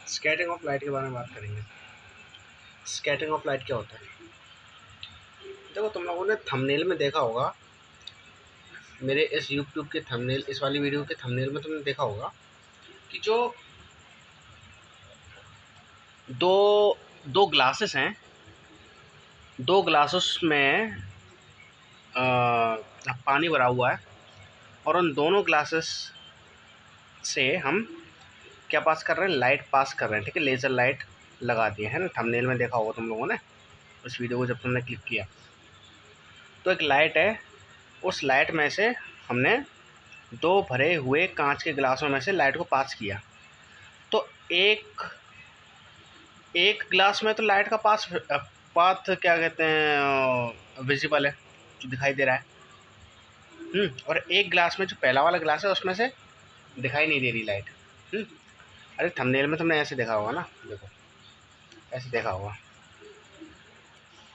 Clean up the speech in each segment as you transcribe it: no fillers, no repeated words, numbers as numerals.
Scattering of light के बारे में बात करेंगे। स्कैटरिंग ऑफ लाइट क्या होता है? देखो, तुम लोगों ने थंबनेल में देखा होगा, मेरे इस यूट्यूब के थंबनेल, इस वाली वीडियो के थंबनेल में तुमने देखा होगा कि जो दो दो ग्लासेस हैं, दो ग्लासेस में पानी भरा हुआ है और उन दोनों ग्लासेस से हम क्या पास कर रहे हैं? लाइट पास कर रहे हैं। ठीक है, लेज़र लाइट लगा दी है ना। थंबनेल में देखा होगा तुम लोगों ने उस वीडियो को जब तुमने क्लिक किया। तो एक लाइट है, उस लाइट में से हमने दो भरे हुए कांच के गिलासों में से लाइट को पास किया। तो एक ग्लास में तो लाइट का पाथ क्या कहते हैं, विजिबल है, जो दिखाई दे रहा है। और एक ग्लास में, जो पहला वाला ग्लास है, उसमें से दिखाई नहीं दे रही लाइट। अरे थंबनेल में तुमने ऐसे देखा होगा ना, देखो ऐसे देखा होगा।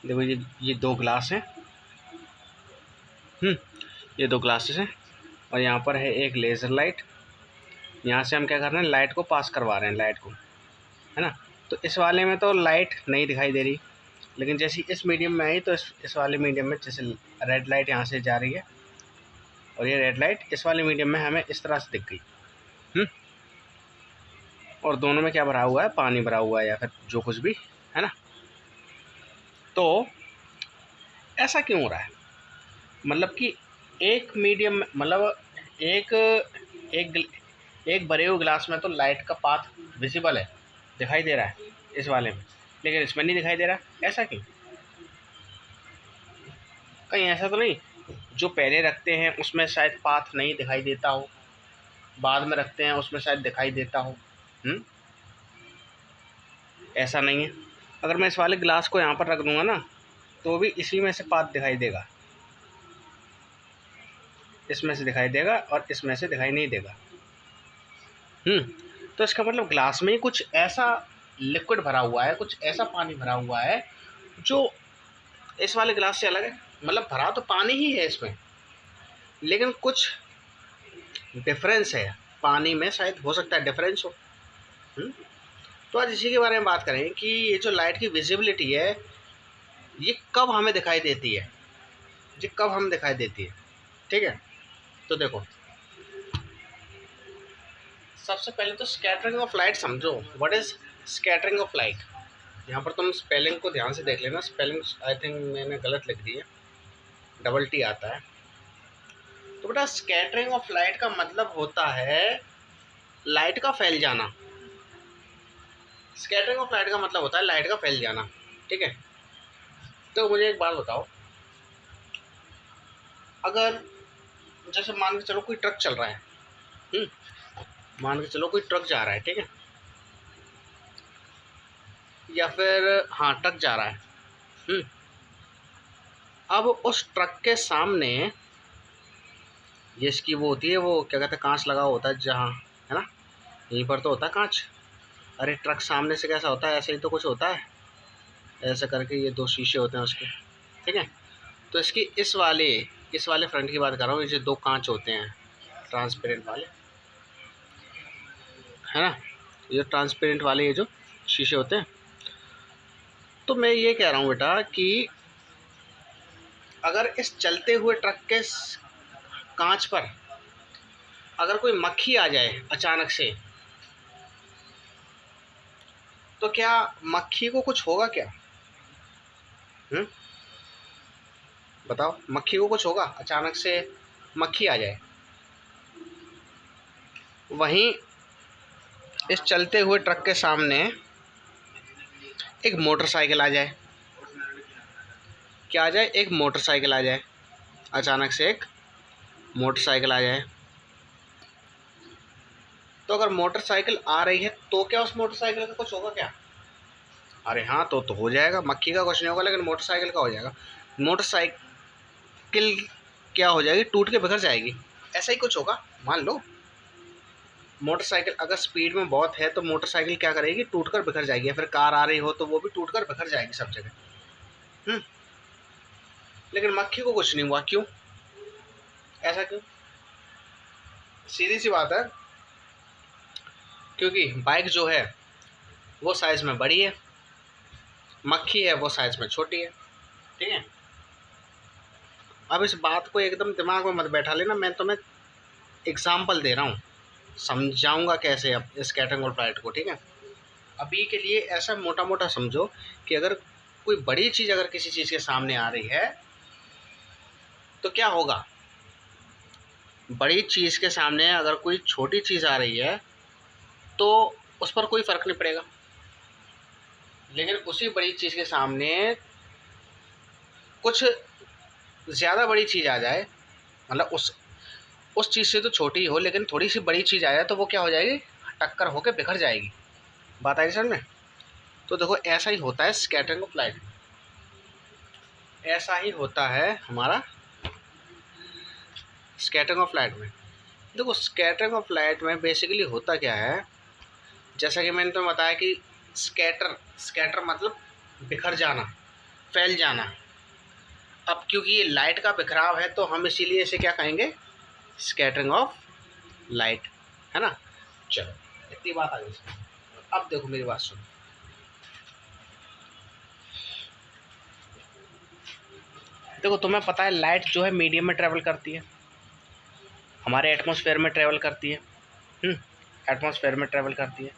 देखो ये दो ग्लास हैं, ये दो ग्लासेस हैं और यहाँ पर है एक लेज़र लाइट। यहाँ से हम क्या कर रहे हैं? लाइट को पास करवा रहे हैं, लाइट को, है ना। तो इस वाले में तो लाइट नहीं दिखाई दे रही, लेकिन जैसे इस मीडियम में आई तो इस वाले मीडियम में जैसे रेड लाइट यहाँ से जा रही है और ये रेड लाइट इस वाले मीडियम में हमें इस तरह से दिख गई। और दोनों में क्या भरा हुआ है? पानी भरा हुआ है या फिर जो कुछ भी, है ना। तो ऐसा क्यों हो रहा है? मतलब कि एक मीडियम, मतलब एक भरे हुए ग्लास में तो लाइट का पाथ विजिबल है, दिखाई दे रहा है इस वाले में, लेकिन इसमें नहीं दिखाई दे रहा। ऐसा क्यों? कहीं ऐसा तो नहीं जो पहले रखते हैं उसमें शायद पाथ नहीं दिखाई देता हो, बाद में रखते हैं उसमें शायद दिखाई देता हो? ऐसा नहीं है। अगर मैं इस वाले ग्लास को यहाँ पर रख दूंगा ना, तो भी इसी में से पाथ दिखाई देगा, इसमें से दिखाई देगा और इसमें से दिखाई नहीं देगा। तो इसका मतलब ग्लास में ही कुछ ऐसा लिक्विड भरा हुआ है, कुछ ऐसा पानी भरा हुआ है जो इस वाले ग्लास से अलग है। मतलब भरा तो पानी ही है इसमें, लेकिन कुछ डिफरेंस है पानी में, शायद हो सकता है डिफरेंस हो। तो आज इसी के बारे में बात करेंगे कि ये जो लाइट की विजिबिलिटी है, ये कब हमें दिखाई देती है, ये कब हमें दिखाई देती है। ठीक है, तो देखो, सबसे पहले तो स्कैटरिंग ऑफ लाइट समझो। What is scattering of light? यहाँ पर तुम स्पेलिंग को ध्यान से देख लेना। स्पेलिंग आई थिंक मैंने गलत लिख दी है, डबल टी आता है। तो बेटा, स्कैटरिंग ऑफ लाइट का मतलब होता है लाइट का फैल जाना। स्कैटरिंग ऑफ लाइट का मतलब होता है लाइट का फैल जाना। ठीक है, तो मुझे एक बात बताओ, अगर जैसे मान के चलो कोई ट्रक चल रहा है, मान के चलो कोई ट्रक जा रहा है, ठीक है, या फिर हाँ ट्रक जा रहा है। अब उस ट्रक के सामने जिसकी वो होती है, वो क्या कहते हैं, कांच लगा होता है जहाँ, है ना, यहीं पर तो होता है कांच। अरे ट्रक सामने से कैसा होता है? ऐसे ही तो कुछ होता है, ऐसा करके ये दो शीशे होते हैं उसके। ठीक है, तो इसकी इस वाले फ्रंट की बात कर रहा हूँ। ये जो दो कांच होते हैं ट्रांसपेरेंट वाले, है ना, ये ट्रांसपेरेंट वाले ये जो शीशे होते हैं। तो मैं ये कह रहा हूँ बेटा कि अगर इस चलते हुए ट्रक के कांच पर अगर कोई मक्खी आ जाए अचानक से, तो क्या मक्खी को कुछ होगा क्या? बताओ, मक्खी को कुछ होगा? अचानक से मक्खी आ जाए, वहीं इस चलते हुए ट्रक के सामने एक मोटरसाइकिल आ जाए। क्या आ जाए? एक मोटरसाइकिल आ जाए। अचानक से एक मोटरसाइकिल आ जाए, तो अगर मोटरसाइकिल आ रही है तो क्या उस मोटरसाइकिल का कुछ होगा क्या? अरे हाँ, तो हो जाएगा। मक्खी का कुछ नहीं होगा, लेकिन मोटरसाइकिल का हो जाएगा। मोटरसाइकिल क्या हो जाएगी? टूट के बिखर जाएगी। ऐसा ही कुछ होगा। मान लो मोटरसाइकिल अगर स्पीड में बहुत है तो मोटरसाइकिल क्या करेगी? टूट कर बिखर जाएगी। या फिर कार आ रही हो तो वो भी टूट कर बिखर जाएगी सब जगह। लेकिन मक्खी को कुछ नहीं हुआ। क्यों? ऐसा क्यों? सीधी सी बात है, क्योंकि बाइक जो है वो साइज़ में बड़ी है, मक्खी है वो साइज़ में छोटी है। ठीक है, अब इस बात को एकदम दिमाग में मत बैठा लेना, मैं तुम्हें एग्जाम्पल दे रहा हूँ, समझाऊंगा कैसे अब स्कैटरिंग और फ्लाइट को। ठीक है, अभी के लिए ऐसा मोटा मोटा समझो कि अगर कोई बड़ी चीज़ अगर किसी चीज़ के सामने आ रही है तो क्या होगा। बड़ी चीज़ के सामने अगर कोई छोटी चीज़ आ रही है तो उस पर कोई फ़र्क नहीं पड़ेगा, लेकिन उसी बड़ी चीज़ के सामने कुछ ज़्यादा बड़ी चीज़ आ जाए, मतलब उस चीज़ से तो छोटी हो लेकिन थोड़ी सी बड़ी चीज़ आ जाए तो वो क्या हो जाएगी, टक्कर होकर बिखर जाएगी। बात आई समझ में। तो देखो ऐसा ही होता है स्कैटरिंग ऑफ लाइट में, ऐसा ही होता है हमारा स्कैटरिंग ऑफ लाइट में। देखो स्कैटरिंग ऑफ लाइट में बेसिकली होता क्या है, जैसा कि मैंने तुम्हें बताया कि स्कैटर मतलब बिखर जाना, फैल जाना। अब क्योंकि ये लाइट का बिखराव है तो हम इसीलिए इसे क्या कहेंगे, स्कैटरिंग ऑफ लाइट, है ना। चलो इतनी बात आ गई। अब देखो मेरी बात सुनो, देखो तुम्हें पता है लाइट जो है मीडियम में ट्रैवल करती है, हमारे एटमॉस्फेयर में ट्रैवल करती है, एटमॉस्फेयर में ट्रैवल करती है।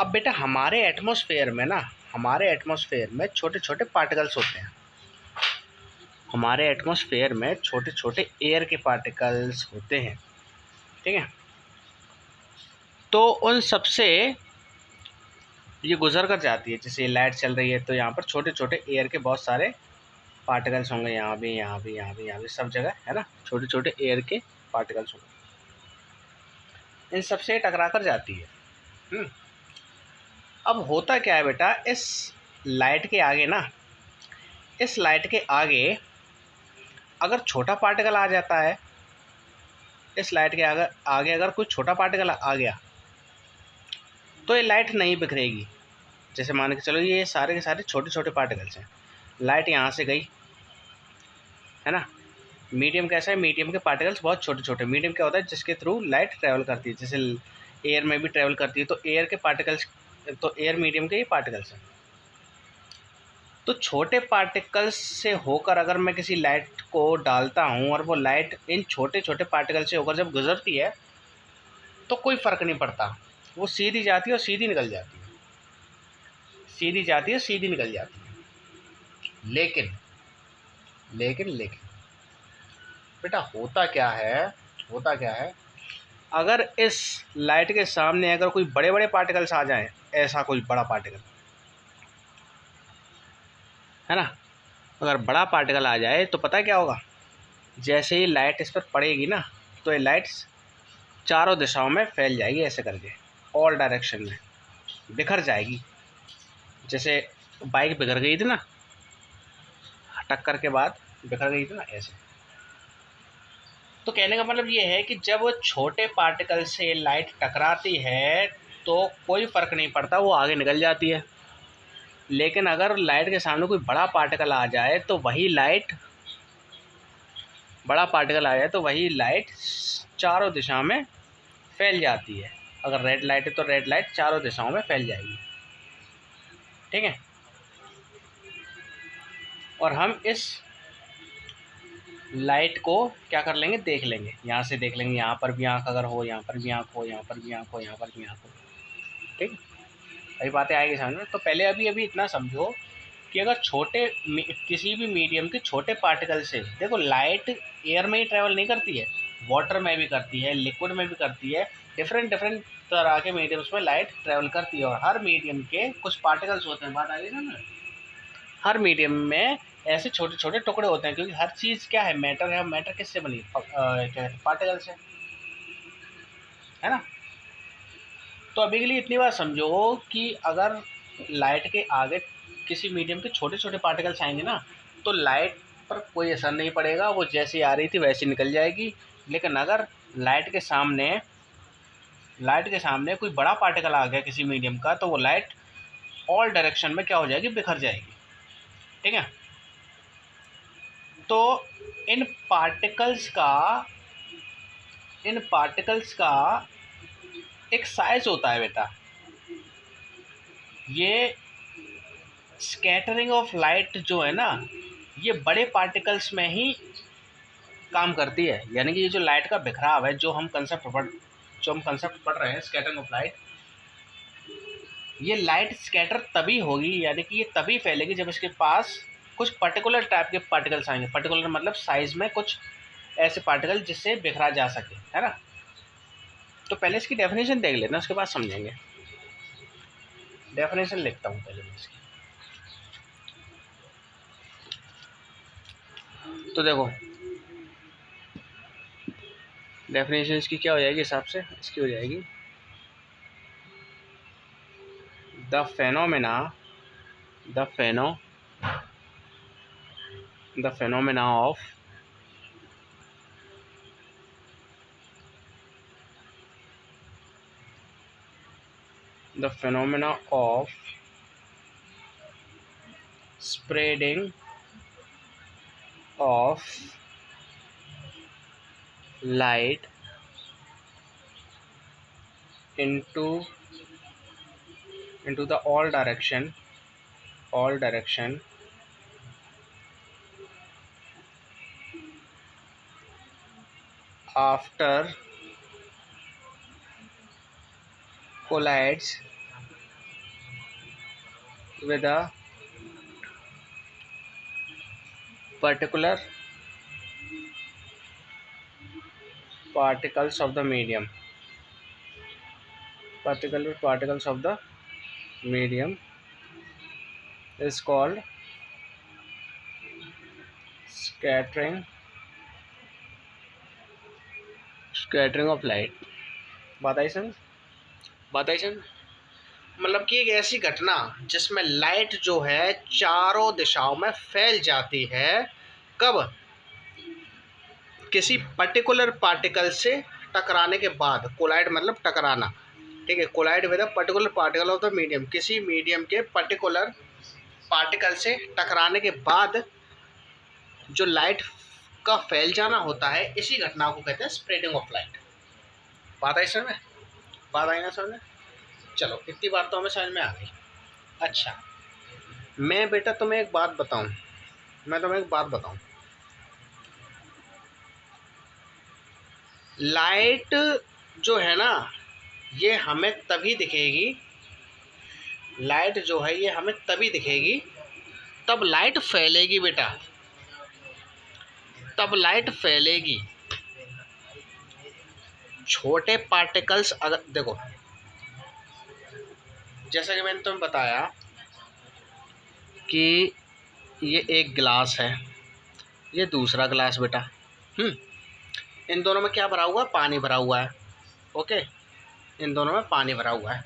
अब बेटा हमारे एटमॉस्फेयर में ना, हमारे एटमॉस्फेयर में छोटे छोटे पार्टिकल्स होते हैं, हमारे एटमॉस्फेयर में छोटे छोटे एयर के पार्टिकल्स होते हैं। ठीक है, तो उन सबसे ये गुजर कर जाती है, जैसे लाइट चल रही है तो यहाँ पर छोटे छोटे एयर के बहुत सारे पार्टिकल्स होंगे, यहाँ भी यहाँ भी यहाँ भी यहाँ भी सब जगह, है ना, छोटे छोटे एयर के पार्टिकल्स होंगे, इन सबसे टकरा कर जाती है। अब होता क्या है बेटा, इस लाइट के आगे ना, इस लाइट के आगे अगर छोटा पार्टिकल आ जाता है, इस लाइट के आगे अगर कोई छोटा पार्टिकल आ गया तो ये लाइट नहीं बिखरेगी। जैसे मान के चलो ये सारे के सारे छोटे छोटे पार्टिकल्स हैं, लाइट यहाँ से गई, है ना। मीडियम कैसा है, मीडियम के पार्टिकल्स बहुत छोटे छोटे, मीडियम क्या होता है जिसके थ्रू लाइट ट्रैवल करती है, जैसे एयर में भी ट्रैवल करती है, तो एयर के पार्टिकल्स, तो एयर मीडियम के ही पार्टिकल्स हैं। तो छोटे पार्टिकल्स से होकर अगर मैं किसी लाइट को डालता हूँ और वो लाइट इन छोटे छोटे पार्टिकल से होकर जब गुजरती है तो कोई फ़र्क नहीं पड़ता, वो सीधी जाती है और सीधी निकल जाती है, सीधी जाती है सीधी निकल जाती है। लेकिन लेकिन लेकिन बेटा होता क्या है, होता क्या है, अगर इस लाइट के सामने अगर कोई बड़े बड़े पार्टिकल्स आ जाएं, ऐसा कोई बड़ा पार्टिकल, है ना, अगर बड़ा पार्टिकल आ जाए तो पता क्या होगा, जैसे ही लाइट इस पर पड़ेगी ना तो ये लाइट चारों दिशाओं में फैल जाएगी, ऐसे करके ऑल डायरेक्शन में बिखर जाएगी। जैसे बाइक बिखर गई थी ना, टक्कर के बाद बिखर गई थी ना, ऐसे। तो कहने का मतलब ये है कि जब वो छोटे पार्टिकल से लाइट टकराती है तो कोई फ़र्क नहीं पड़ता, वो आगे निकल जाती है। लेकिन अगर लाइट के सामने कोई बड़ा पार्टिकल आ जाए तो वही लाइट, बड़ा पार्टिकल आ जाए तो वही लाइट चारों दिशा में फैल जाती है। अगर रेड लाइट है तो रेड लाइट चारों दिशाओं में फैल जाएगी। ठीक है, और हम इस लाइट को क्या कर लेंगे, देख लेंगे, यहाँ से देख लेंगे, यहाँ पर भी आँख अगर हो, यहाँ पर भी आँख हो, यहाँ पर भी आँख हो, यहाँ पर भी आँख हो। ठीक, वही बातें आएगी समझ में। तो पहले अभी इतना समझो कि अगर किसी भी मीडियम के छोटे पार्टिकल से, देखो लाइट एयर में ही ट्रैवल नहीं करती है, वाटर में भी करती है, लिक्विड में भी करती है, डिफरेंट डिफरेंट तरह के मीडियम्स में लाइट ट्रैवल करती है, और हर मीडियम के कुछ पार्टिकल्स होते हैं। बात आ गई ना, हर मीडियम में ऐसे छोटे छोटे टुकड़े होते हैं, क्योंकि हर चीज़ क्या है, मैटर है, मैटर किससे बनी, क्या है, पार्टिकल से, है ना। तो अभी के लिए इतनी बात समझो कि अगर लाइट के आगे किसी मीडियम के छोटे छोटे पार्टिकल्स आएंगे ना तो लाइट पर कोई असर नहीं पड़ेगा, वो जैसी आ रही थी वैसी निकल जाएगी। लेकिन अगर लाइट के सामने कोई बड़ा पार्टिकल आ गया किसी मीडियम का तो वो लाइट ऑल डायरेक्शन में क्या हो जाएगी, बिखर जाएगी। ठीक है, तो इन पार्टिकल्स का एक साइज होता है बेटा, ये स्कैटरिंग ऑफ लाइट जो है ना, ये बड़े पार्टिकल्स में ही काम करती है। यानी कि ये जो लाइट का बिखराव है, जो हम कंसेप्ट पढ़ रहे हैं स्कैटरिंग ऑफ लाइट, ये लाइट स्कैटर तभी होगी, यानी कि ये तभी फैलेगी जब इसके पास कुछ पर्टिकुलर टाइप के पार्टिकल्स आएंगे। पर्टिकुलर मतलब साइज में कुछ ऐसे पार्टिकल जिससे बिखरा जा सके, है ना। तो पहले इसकी डेफिनेशन देख लेना, उसके बाद समझेंगे। डेफिनेशन लिखता हूँ पहले मैं इसकी। तो देखो डेफिनेशन इसकी क्या हो जाएगी, हिसाब से इसकी हो जाएगी the phenomena of spreading of light into the all direction after collides with a particular particles of the medium is called scattering of light। बात आई समझ? मतलब कि एक ऐसी घटना जिसमें लाइट जो है चारों दिशाओं में फैल जाती है। कब? किसी पर्टिकुलर पार्टिकल से टकराने के बाद। कोलाइड मतलब टकराना, ठीक है। Collide with a particular particle of the medium, किसी मीडियम के पर्टिकुलर पार्टिकल से टकराने के बाद जो लाइट का फैल जाना होता है, इसी घटना को कहते हैं स्प्रेडिंग ऑफ लाइट। बात आई समझ में? बात आई ना समझ में? चलो इतनी बात तो हमें समझ में आ गई। अच्छा, मैं बेटा तुम्हें एक बात बताऊं, लाइट जो है ना, ये हमें तभी दिखेगी, तब लाइट फैलेगी बेटा, छोटे पार्टिकल्स अगर देखो, जैसा कि मैंने तुम्हें बताया कि ये एक गिलास है, ये दूसरा गिलास बेटा, इन दोनों में क्या भरा हुआ है? पानी भरा हुआ है। ओके, इन दोनों में पानी भरा हुआ है।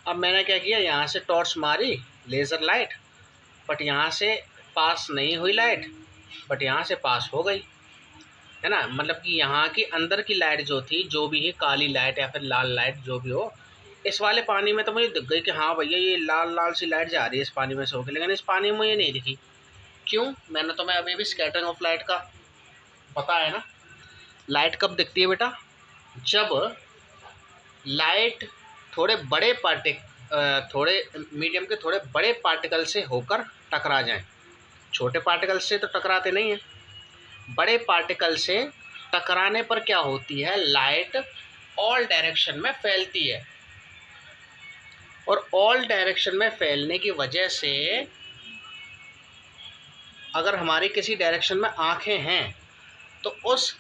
अब मैंने क्या किया, यहाँ से टॉर्च मारी, लेज़र लाइट, बट यहाँ से पास नहीं हुई लाइट, बट यहाँ से पास हो गई, है ना। मतलब कि यहाँ की अंदर की लाइट जो थी, जो भी है काली लाइट या फिर लाल लाइट जो भी हो, इस वाले पानी में तो मुझे दिख गई कि हाँ भैया ये लाल लाल सी लाइट जा रही है इस पानी में से होकर, लेकिन इस पानी में मुझे नहीं दिखी। क्यों? मैंने तुम्हें अभी भी स्कैटरिंग ऑफ लाइट का बताया ना। लाइट कब दिखती है बेटा? जब लाइट थोड़े मीडियम के थोड़े बड़े पार्टिकल से होकर टकरा जाएं। छोटे पार्टिकल से तो टकराते नहीं हैं, बड़े पार्टिकल से टकराने पर क्या होती है, लाइट ऑल डायरेक्शन में फैलती है। और ऑल डायरेक्शन में फैलने की वजह से अगर हमारी किसी डायरेक्शन में आँखें हैं तो उस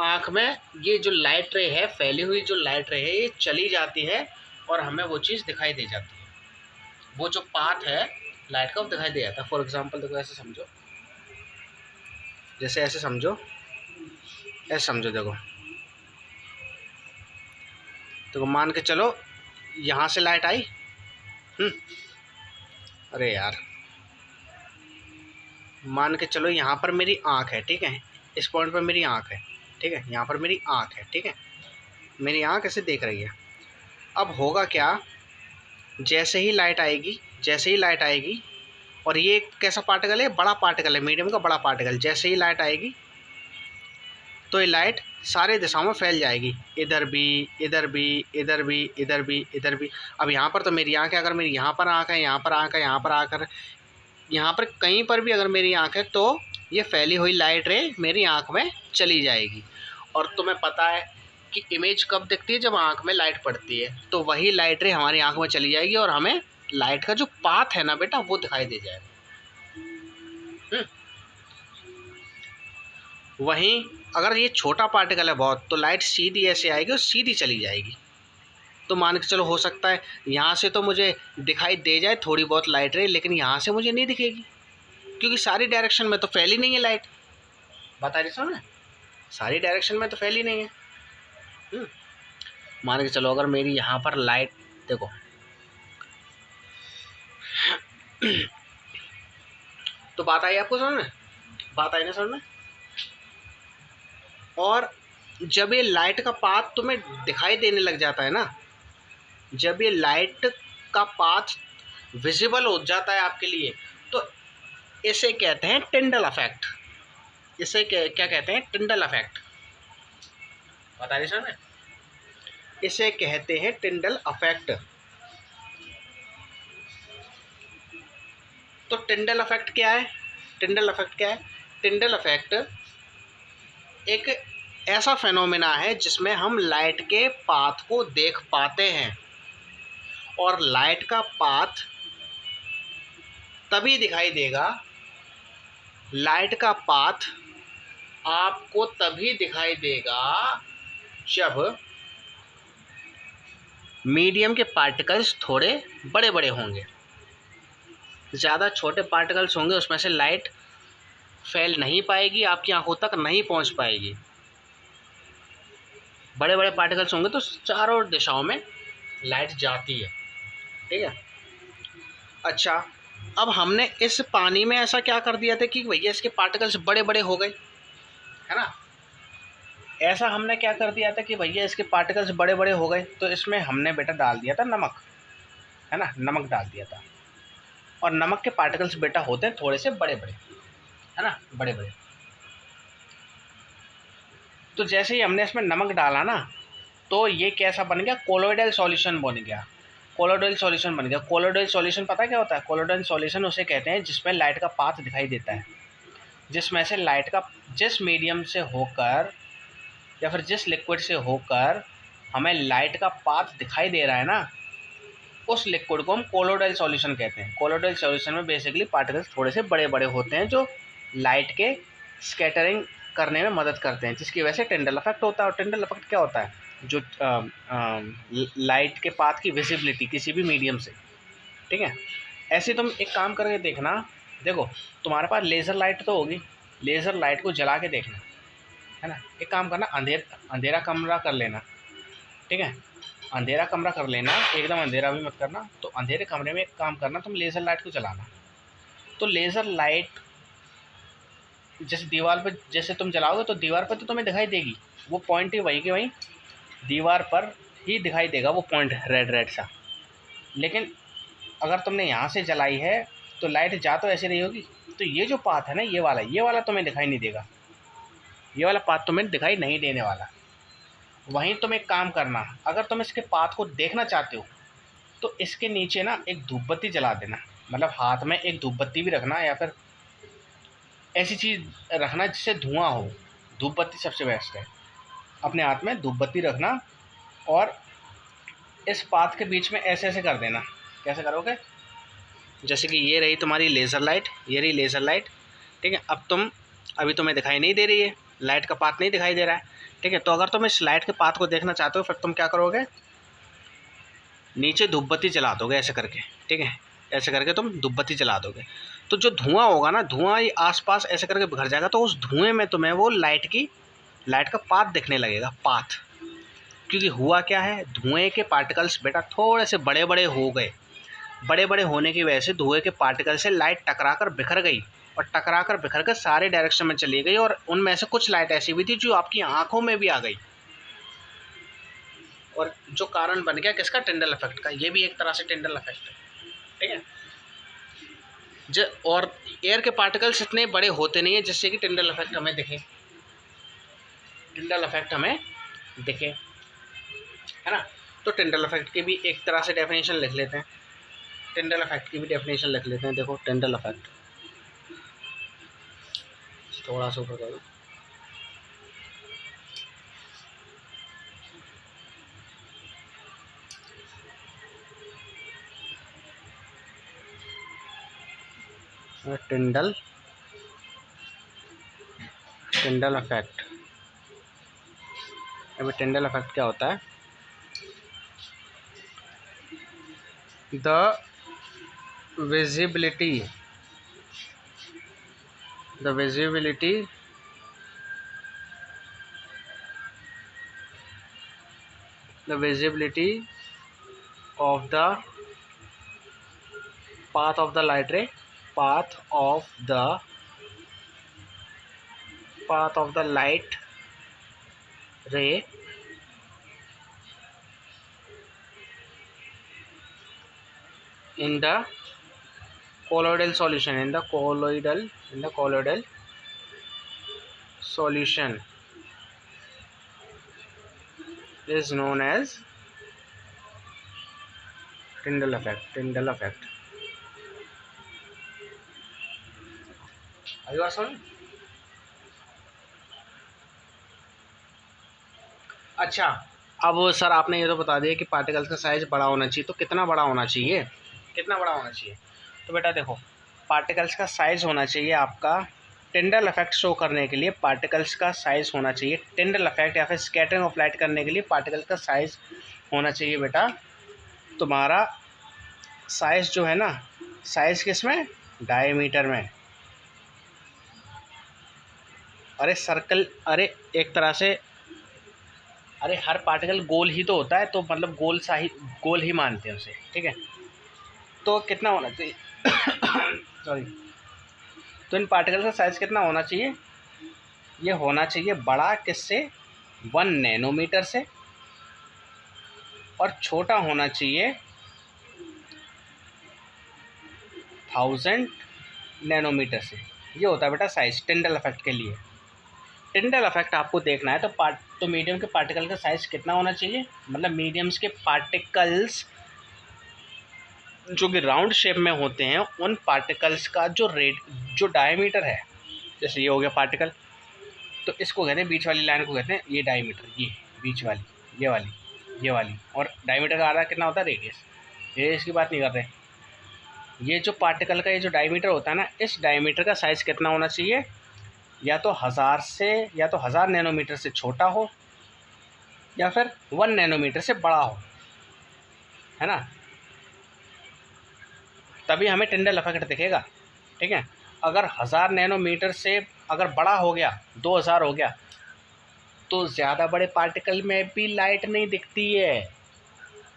आँख में ये जो लाइट रे है, फैली हुई जो लाइट रे है, ये चली जाती है और हमें वो चीज़ दिखाई दे जाती है। वो जो पाथ है लाइट का वो दिखाई दे जाता है। फॉर एग्जांपल देखो, ऐसे समझो, जैसे ऐसे समझो, देखो मान के चलो यहाँ से लाइट आई, अरे यार, मान के चलो यहाँ पर मेरी आँख है, ठीक है, इस पॉइंट पर मेरी आँख है, ठीक है, यहाँ पर मेरी आँख है, ठीक है, मेरी आँख ऐसे देख रही है। अब होगा क्या, जैसे ही लाइट आएगी, और ये कैसा पार्टिकल है? बड़ा पार्टिकल है, मीडियम का बड़ा पार्टिकल। जैसे ही लाइट आएगी तो ये लाइट सारे दिशाओं में फैल जाएगी, इधर भी, इधर भी, इधर भी, इधर भी, इधर भी। अब यहाँ पर तो मेरी आँख है, अगर मेरी यहाँ पर आँख है, यहाँ पर आँख है, यहाँ पर आँख है, यहाँ पर कहीं पर भी अगर मेरी आँख है तो ये फैली हुई लाइट रे मेरी आँख में चली जाएगी। और तुम्हें पता है कि इमेज कब दिखती है, जब आँख में लाइट पड़ती है, तो वही लाइट रे हमारी आँख में चली जाएगी और हमें लाइट का जो पाथ है ना बेटा वो दिखाई दे जाएगा। वहीं अगर ये छोटा पार्टिकल है बहुत, तो लाइट सीधी ऐसे आएगी और सीधी चली जाएगी। तो मान के चलो हो सकता है यहाँ से तो मुझे दिखाई दे जाए थोड़ी बहुत लाइट रे, लेकिन यहाँ से मुझे नहीं दिखेगी, क्योंकि सारी डायरेक्शन में तो फैली नहीं है लाइट। बता रही सुन, सारी डायरेक्शन में तो फैली नहीं है। मान के चलो अगर मेरी यहाँ पर लाइट देखो, तो बात आई आपको समझ में, बात आई ना समझ में। और जब ये लाइट का पाथ तुम्हें दिखाई देने लग जाता है ना, जब ये लाइट का पाथ विजिबल हो जाता है आपके लिए, तो इसे कहते हैं टिंडल इफेक्ट। इसे क्या कहते हैं? Tyndall effect. बता रही सर, इसे कहते हैं टिंडल इफेक्ट। तो टिंडल इफेक्ट क्या है? टिंडल इफेक्ट क्या है? टिंडल इफेक्ट एक ऐसा फेनोमेना है जिसमें हम लाइट के पाथ को देख पाते हैं, और लाइट का पाथ तभी दिखाई देगा, लाइट का पाथ आपको तभी दिखाई देगा जब मीडियम के पार्टिकल्स थोड़े बड़े बड़े होंगे। ज़्यादा छोटे पार्टिकल्स होंगे उसमें से लाइट फैल नहीं पाएगी, आपकी आंखों तक नहीं पहुंच पाएगी। बड़े बड़े पार्टिकल्स होंगे तो चारों दिशाओं में लाइट जाती है, ठीक है। अच्छा, अब हमने इस पानी में ऐसा क्या कर दिया था कि भैया इसके पार्टिकल्स बड़े बड़े हो गए, है ना। ऐसा हमने क्या कर दिया था कि भैया इसके पार्टिकल्स बड़े बड़े हो गए, तो इसमें हमने बेटा डाल दिया था नमक, है ना, नमक डाल दिया था। और नमक के पार्टिकल्स बेटा होते हैं थोड़े से बड़े बड़े, है ना, बड़े बड़े। तो जैसे ही हमने इसमें नमक डाला ना, तो ये कैसा बन गया? कोलोइडल सॉल्यूशन बन गया। कोलोइडल सॉल्यूशन बन गया। कोलोइडल सॉल्यूशन पता क्या होता है? कोलोइडल सॉल्यूशन उसे कहते हैं जिसमें लाइट का पाथ दिखाई देता है, जिसमें से लाइट का, जिस मीडियम से होकर या फिर जिस लिक्विड से होकर हमें लाइट का पाथ दिखाई दे रहा है ना, उस लिक्विड को हम कोलोइडल सॉल्यूशन कहते हैं। कोलोइडल सॉल्यूशन में बेसिकली पार्टिकल्स थोड़े से बड़े बड़े होते हैं जो लाइट के स्कैटरिंग करने में मदद करते हैं, जिसकी वजह से टिंडल इफेक्ट होता है। और टिंडल इफेक्ट क्या होता है? जो लाइट के पाथ की विजिबिलिटी किसी भी मीडियम से, ठीक है। ऐसे तुम एक काम करके देखना, देखो तुम्हारे पास लेज़र लाइट तो होगी, लेज़र लाइट को जला के देखना, है ना। एक काम करना, अंधेरा कमरा कर लेना, ठीक है। अंधेरा कमरा कर लेना, एकदम अंधेरा भी मत करना। तो अंधेरे कमरे में एक काम करना, तुम लेज़र लाइट को जलाना। तो लेज़र लाइट जैसे दीवार पर जैसे तुम जलाओगे तो दीवार पर तो तुम्हें दिखाई देगी, वो पॉइंट ही वही के वहीं दीवार पर ही दिखाई देगा, वो पॉइंट रेड रेड सा। लेकिन अगर तुमने यहाँ से जलाई है तो लाइट जा तो ऐसे रही होगी, तो ये जो पाथ है ना, ये वाला तुम्हें दिखाई नहीं देगा, ये वाला पाथ तुम्हें दिखाई नहीं देने वाला। वहीं तुम एक काम करना, अगर तुम इसके पाथ को देखना चाहते हो तो इसके नीचे ना एक धूप बत्ती जला देना, मतलब हाथ में एक धूप बत्ती भी रखना, या फिर ऐसी चीज़ रखना जिससे धुआं हो। धूप बत्ती सबसे बेस्ट है, अपने हाथ में धूप बत्ती रखना और इस पाथ के बीच में ऐसे ऐसे कर देना। कैसे करोगे? जैसे कि ये रही तुम्हारी लेज़र लाइट, ये रही लेज़र लाइट, ठीक है। अभी तुम्हें दिखाई नहीं दे रही है, लाइट का पाथ नहीं दिखाई दे रहा है, ठीक है। तो अगर तुम इस लाइट के पाथ को देखना चाहते हो, फिर तुम क्या करोगे? नीचे धूप बत्ती जला दोगे ऐसे करके, ठीक है। ऐसे करके तुम धूप बत्ती जला दोगे, तो जो धुआं होगा ना, धुआं ये आसपास ऐसे करके बिखर जाएगा, तो उस धुएं में तुम्हें वो लाइट का पाथ दिखने लगेगा, पाथ। क्योंकि हुआ क्या है, धुएं के पार्टिकल्स बेटा थोड़े से बड़े बड़े हो गए, बड़े बड़े होने की वजह से धुएं के पार्टिकल से लाइट टकरा कर बिखर गई, और टकरा कर बिखर कर सारे डायरेक्शन में चली गई, और उनमें से कुछ लाइट ऐसी भी थी जो आपकी आंखों में भी आ गई, और जो कारण बन गया किसका? टिंडल इफेक्ट का। ये भी एक तरह से टिंडल इफेक्ट है, ठीक है। और एयर के पार्टिकल्स इतने बड़े होते नहीं हैं जिससे कि टिंडल इफेक्ट हमें दिखे, टिंडल इफेक्ट हमें दिखे, है ना। तो टिंडल इफेक्ट की भी एक तरह से डेफिनेशन लिख लेते हैं। टिंडल इफेक्ट की भी डेफिनेशन लिख लेते हैं। देखो टिंडल इफेक्ट, थोड़ा सा ऊपर करो। टिंडल इफेक्ट, अभी टिंडल इफेक्ट क्या होता है? The visibility the visibility the visibility of the path of the light ray path of the light ray in the colloidal solution solution is known as Tyndall effect. Are you asking? अच्छा, अब sir आपने ये तो बता दिया कि particles का size बड़ा होना चाहिए, तो कितना बड़ा होना चाहिए? तो बेटा देखो, पार्टिकल्स का साइज होना चाहिए आपका, टिंडल इफेक्ट शो करने के लिए पार्टिकल्स का साइज होना चाहिए, टिंडल इफेक्ट या फिर स्कैटरिंग ऑफ लाइट करने के लिए पार्टिकल्स का साइज होना चाहिए बेटा तुम्हारा। साइज जो है ना, साइज किस में? डायमीटर में। अरे सर्कल, अरे एक तरह से, अरे हर पार्टिकल गोल ही तो होता है, तो मतलब गोल ही मानते हैं उसे, ठीक है। तो कितना होना चाहिए? सॉरी, तो इन पार्टिकल का साइज कितना होना चाहिए? ये होना चाहिए बड़ा किससे? 1 नैनोमीटर से, और छोटा होना चाहिए 1000 नैनोमीटर से। ये होता है बेटा साइज टिंडल इफेक्ट के लिए। टिंडल इफेक्ट आपको देखना है तो मीडियम के पार्टिकल का साइज कितना होना चाहिए? मतलब मीडियम्स के पार्टिकल्स जो कि राउंड शेप में होते हैं, उन पार्टिकल्स का जो डायमीटर है, जैसे ये हो गया पार्टिकल, तो इसको कहते हैं, बीच वाली लाइन को कहते हैं ये डायमीटर, ये बीच वाली, ये वाली, और डायमीटर का आधा कितना होता है? रेडियस की बात नहीं कर रहे। ये जो पार्टिकल का ये जो डायमीटर होता है ना, इस डायमीटर का साइज़ कितना होना चाहिए? या तो 1000 नैनोमीटर से छोटा हो, या फिर 1 नैनोमीटर से बड़ा हो, है ना, तभी हमें टिंडल इफेक्ट दिखेगा, ठीक है। अगर 1000 नैनोमीटर से अगर बड़ा हो गया, 2000 हो गया, तो ज़्यादा बड़े पार्टिकल में भी लाइट नहीं दिखती है,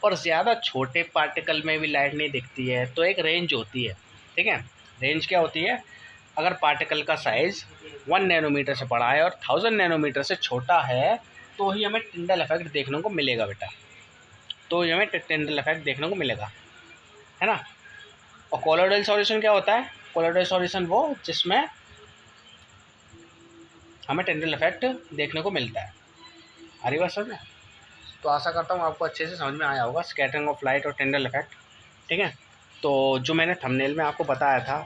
और ज़्यादा छोटे पार्टिकल में भी लाइट नहीं दिखती है। तो एक रेंज होती है, ठीक है। रेंज क्या होती है? अगर पार्टिकल का साइज़ 1 नैनोमीटर से बड़ा है और 1000 नैनोमीटर से छोटा है, तो ही हमें टिंडल इफेक्ट देखने को मिलेगा बेटा, है ना। और कोलोइडल सॉल्यूशन क्या होता है? कोलोइडल सॉल्यूशन वो जिसमें हमें टिंडल इफेक्ट देखने को मिलता है। आ रही बात समझ में? तो आशा करता हूँ आपको अच्छे से समझ में आया होगा स्कैटरिंग ऑफ लाइट और टिंडल इफेक्ट, ठीक है। तो जो मैंने थंबनेल में आपको बताया था,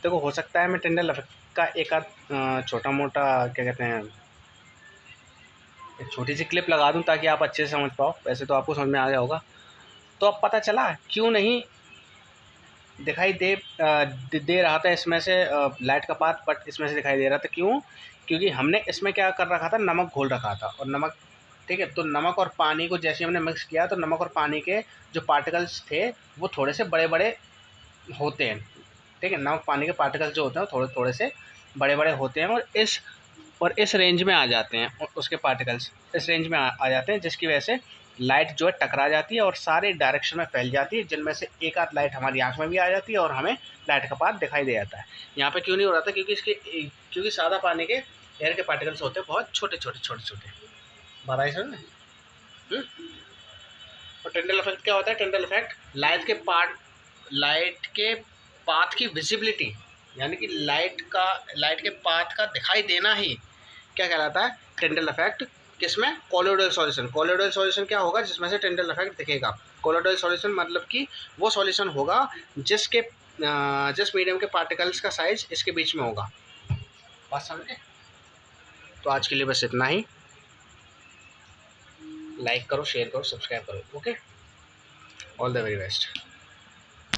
देखो हो सकता है मैं टिंडल इफेक्ट का एक आध छोटा मोटा क्या कहते हैं, एक छोटी सी क्लिप लगा दूँ ताकि आप अच्छे से समझ पाओ। वैसे तो आपको समझ में आ गया होगा। तो अब पता चला क्यों नहीं दिखाई दे रहा था इसमें से लाइट का पाथ, बट इसमें से दिखाई दे रहा था। क्यों? क्योंकि हमने इसमें क्या कर रखा था, नमक घोल रखा था, और नमक, ठीक है। तो नमक और पानी को जैसे हमने मिक्स किया, तो नमक और पानी के जो पार्टिकल्स थे वो थोड़े से बड़े बड़े होते हैं, ठीक है। नमक पानी के पार्टिकल्स जो होते हैं वो थोड़े थोड़े से बड़े बड़े होते हैं, और इस रेंज में आ जाते हैं, और उसके पार्टिकल्स इस रेंज में आ जाते हैं, जिसकी वजह से लाइट जो है टकरा जाती है और सारे डायरेक्शन में फैल जाती है, जिनमें से एक आध लाइट हमारी आंख में भी आ जाती है और हमें लाइट का पाथ दिखाई दे जाता है। यहाँ पे क्यों नहीं हो रहा था? क्योंकि सादा पानी के एयर के पार्टिकल्स होते हैं बहुत छोटे छोटे। बात आई समझ में? और टिंडल इफेक्ट क्या होता है? टिंडल इफेक्ट लाइट के पाथ की विजिबिलिटी, यानी कि लाइट के पाथ का दिखाई देना ही क्या कहलाता है? टिंडल इफेक्ट किसमें? Colloidal solution. कोलोइडल सॉल्यूशन क्या होगा? जिसमें से टेंडल इफेक्ट दिखेगा। कोलोइडल सॉल्यूशन मतलब कि वो सॉल्यूशन होगा जिसके जिस मीडियम के पार्टिकल्स का साइज इसके बीच में होगा। बात समझे? तो आज के लिए बस इतना ही। लाइक करो, शेयर करो, सब्सक्राइब करो। Okay, all the very best.